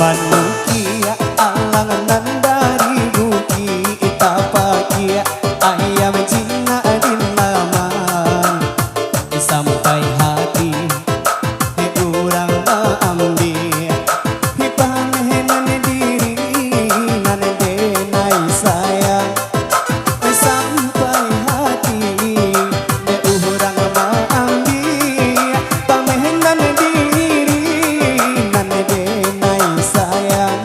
manusia alangan dari bukit tapakia ayam Cina di laman sampai hati orang mengambil panen diri nan denai sayang sampai hati orang mengambil panen diri nan denai sayang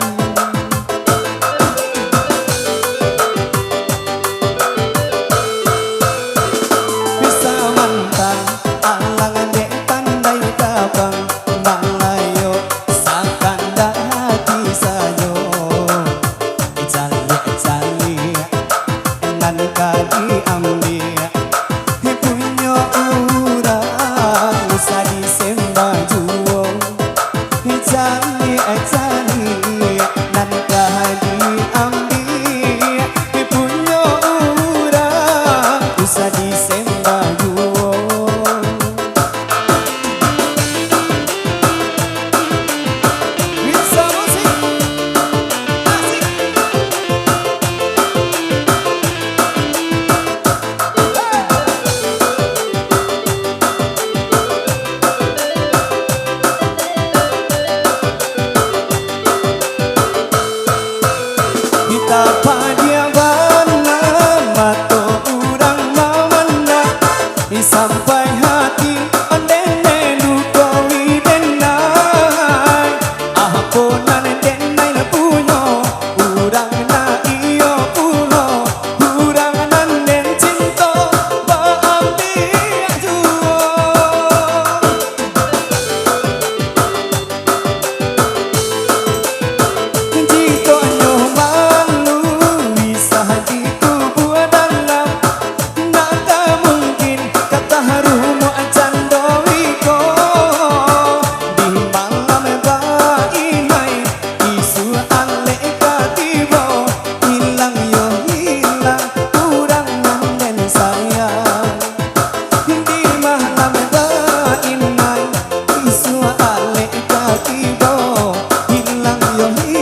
bisa mantan alangan dek pandai tabang Malayo sakanda hati sayo jali nan kali ambil punya urang usah disembah juo jali nan kali ambil punya urang usah disembah juo bisa musik asik kita padia bana mato urang mamanda sampai hati ondene lukowi denai aponan denai na punyo urang na iyo puno urang nan den cinta baambi juo Jito nyo malu bisa hatiku buat dalam nada mungkin kata harumu acan dowiko di malam bainai isu ale katibo hilang yo hilang kurang nanden sayang di malam bainai isu ale katibo hilang yo hilang